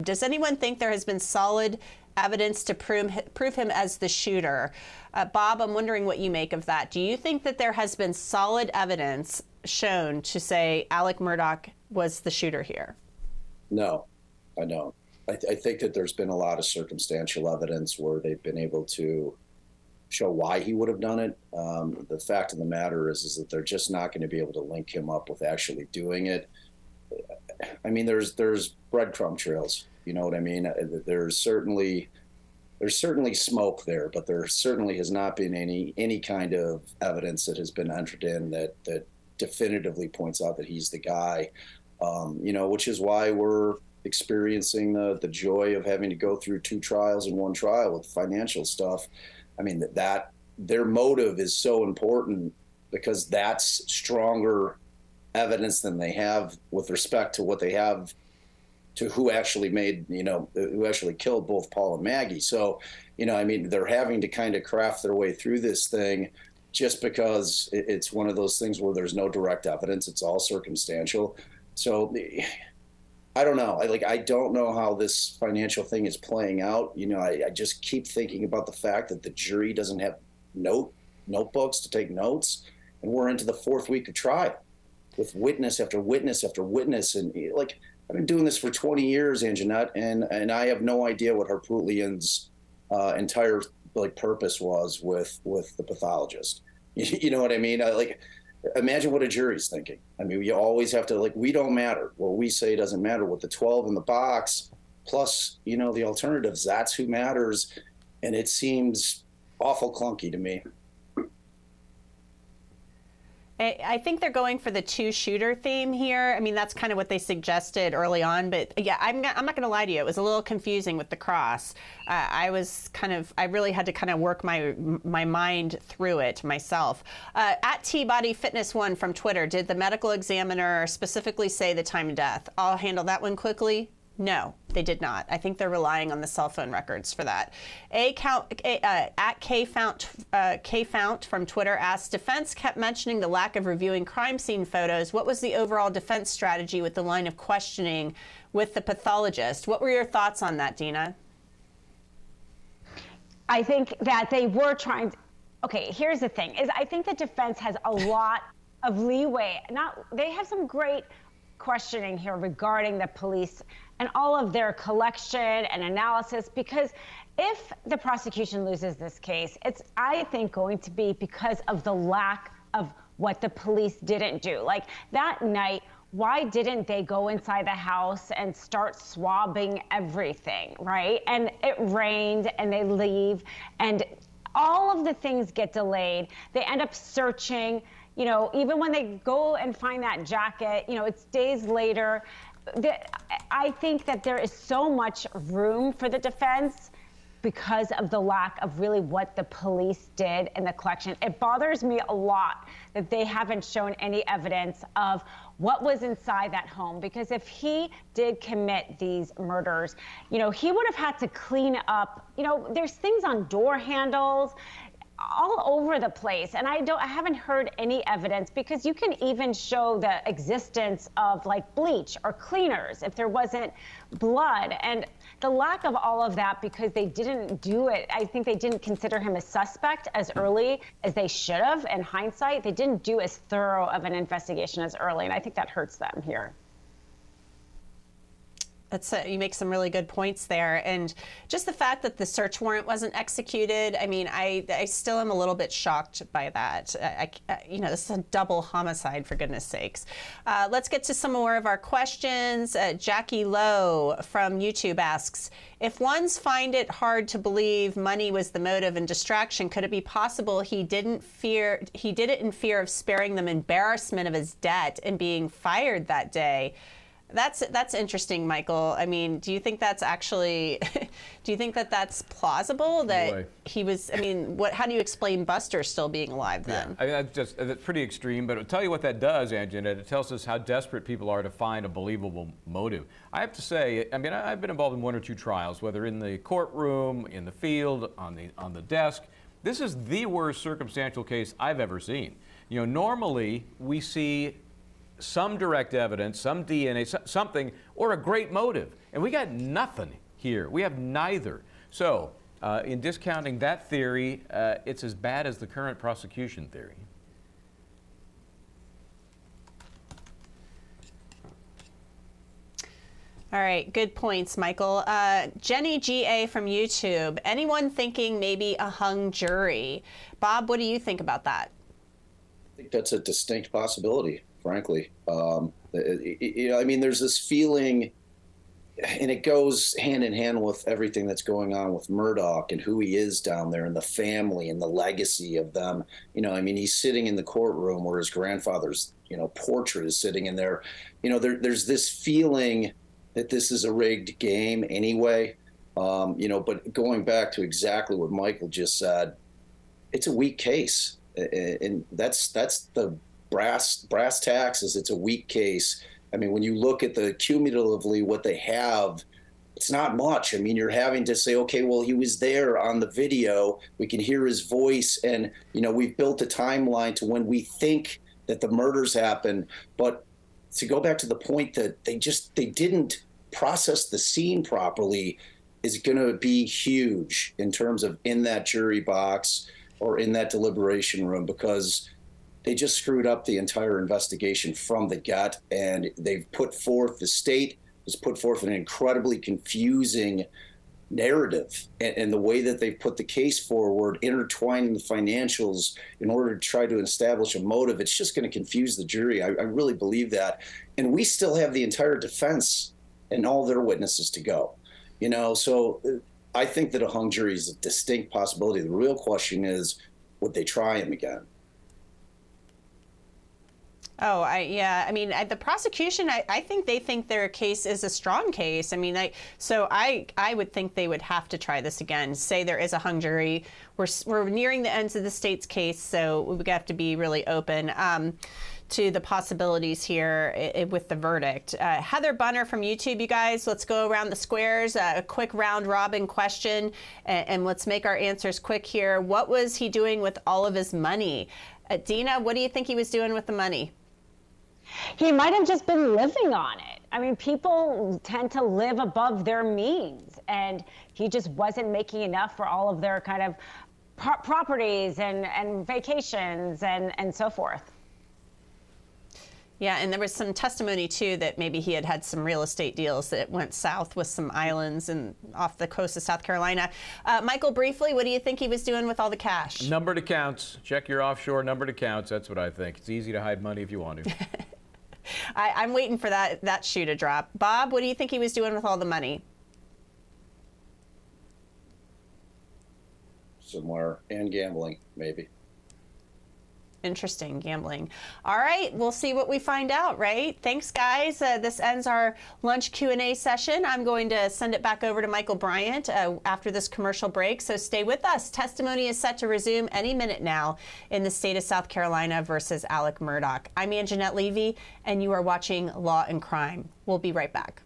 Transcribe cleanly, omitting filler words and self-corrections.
Does anyone think there has been solid evidence to prove him as the shooter? Bob, I'm wondering what you make of that. Do you think that there has been solid evidence shown to say Alex Murdaugh was the shooter here? No, I don't. I think that there's been a lot of circumstantial evidence where they've been able to show why he would have done it. The fact of the matter is that they're just not going to be able to link him up with actually doing it. I mean, there's breadcrumb trails. You know what I mean? There's certainly smoke there, but there certainly has not been any kind of evidence that has been entered in that definitively points out that he's the guy. Which is why we're experiencing the joy of having to go through 2 trials in 1 trial with financial stuff. I mean, that their motive is so important because that's stronger evidence than they have with respect to what they have to who actually who actually killed both Paul and Maggie. So, I mean, they're having to kind of craft their way through this thing just because it's one of those things where there's no direct evidence. It's all circumstantial. So I don't know. I don't know how this financial thing is playing out. I just keep thinking about the fact that the jury doesn't have notebooks to take notes, and we're into the 4th week of trial with witness after witness after witness. And I've been doing this for 20 years, Anjanette, and I have no idea what Harpootlian's entire purpose was with the pathologist. You know what I mean? Imagine what a jury's thinking. I mean, you always have to, we don't matter. What we say doesn't matter. With the 12 in the box, plus, the alternatives, that's who matters. And it seems awful clunky to me. I think they're going for the 2-shooter theme here. I mean, that's kind of what they suggested early on. But yeah, I'm not going to lie to you. It was a little confusing with the cross. I really had to kind of work my mind through it myself. At TBodyFitness1 from Twitter, did the medical examiner specifically say the time of death? I'll handle that one quickly. No, they did not. I think they're relying on the cell phone records for that. At KFount from Twitter asks, defense kept mentioning the lack of reviewing crime scene photos. What was the overall defense strategy with the line of questioning with the pathologist? What were your thoughts on that, Dina? I think that they were trying to, okay, here's the thing, is I think the defense has a lot of leeway. They have some great questioning here regarding the police and all of their collection and analysis, because if the prosecution loses this case, it's, I think, going to be because of the lack of what the police didn't do. That night, why didn't they go inside the house and start swabbing everything, right? And it rained and they leave and all of the things get delayed. They end up searching, even when they go and find that jacket, it's days later. I think that there is so much room for the defense because of the lack of really what the police did in the collection. It bothers me a lot that they haven't shown any evidence of what was inside that home, because if he did commit these murders, he would have had to clean up, there's things on door handles all over the place. And I haven't heard any evidence, because you can even show the existence of bleach or cleaners if there wasn't blood. And the lack of all of that, because they didn't do it, I think they didn't consider him a suspect as early as they should have. In hindsight, they didn't do as thorough of an investigation as early. And I think that hurts them here. You make some really good points there. And just the fact that the search warrant wasn't executed, I mean, I still am a little bit shocked by that. This is a double homicide, for goodness sakes. Let's get to some more of our questions. Jackie Lowe from YouTube asks, if ones find it hard to believe money was the motive and distraction, could it be possible he did it in fear of sparing them embarrassment of his debt and being fired that day? That's interesting, Michael. I mean, do you think that's actually, do you think that that's plausible that he was, how do you explain Buster still being alive then? Yeah, that's pretty extreme, but it'll tell you what that does, Anjanette. It tells us how desperate people are to find a believable motive. I have to say, I've been involved in 1 or 2 trials, whether in the courtroom, in the field, on the desk. This is the worst circumstantial case I've ever seen. Normally we see some direct evidence, some DNA, something, or a great motive. And we got nothing here. We have neither. So in discounting that theory, it's as bad as the current prosecution theory. All right, good points, Michael. Jenny GA from YouTube. Anyone thinking maybe a hung jury? Bob, what do you think about that? I think that's a distinct possibility, frankly. I mean, there's this feeling, and it goes hand in hand with everything that's going on with Murdaugh and who he is down there and the family and the legacy of them. I mean, he's sitting in the courtroom where his grandfather's, portrait is sitting in there. There's this feeling that this is a rigged game anyway. But going back to exactly what Michael just said, it's a weak case. And that's the brass tacks is it's a weak case. I mean, when you look at the cumulatively what they have, it's not much. I mean, you're having to say, okay, well, he was there on the video. We can hear his voice. And, we've built a timeline to when we think that the murders happened. But to go back to the point that they didn't process the scene properly is going to be huge in terms of in that jury box or in that deliberation room, because they just screwed up the entire investigation from the get. And they've put forth, the state has put forth an incredibly confusing narrative, and the way that they've put the case forward, intertwining the financials in order to try to establish a motive, it's just going to confuse the jury. I really believe that. And we still have the entire defense and all their witnesses to go. So I think that a hung jury is a distinct possibility. The real question is, would they try him again? Oh, I mean, the prosecution, I think they think their case is a strong case. I mean, I would think they would have to try this again, say there is a hung jury. We're nearing the ends of the state's case, so we have to be really open to the possibilities here with the verdict. Heather Bunner from YouTube, you guys, let's go around the squares, a quick round robin question, and let's make our answers quick here. What was he doing with all of his money? Dina, what do you think he was doing with the money? He might have just been living on it. I mean, people tend to live above their means, and he just wasn't making enough for all of their kind of properties and vacations and so forth. Yeah, and there was some testimony, too, that maybe he had some real estate deals that went south with some islands and off the coast of South Carolina. Michael, briefly, what do you think he was doing with all the cash? Numbered accounts. Check your offshore numbered accounts. That's what I think. It's easy to hide money if you want to. I'm waiting for that shoe to drop. Bob, what do you think he was doing with all the money? Somewhere, and gambling, maybe. Interesting, gambling. All right, we'll see what we find out, right? Thanks, guys. This ends our lunch Q&A session. I'm going to send it back over to Michael Bryant after this commercial break, so stay with us. Testimony is set to resume any minute now in the state of South Carolina versus Alex Murdaugh. I'm Anjanette Levy, and you are watching Law and Crime. We'll be right back.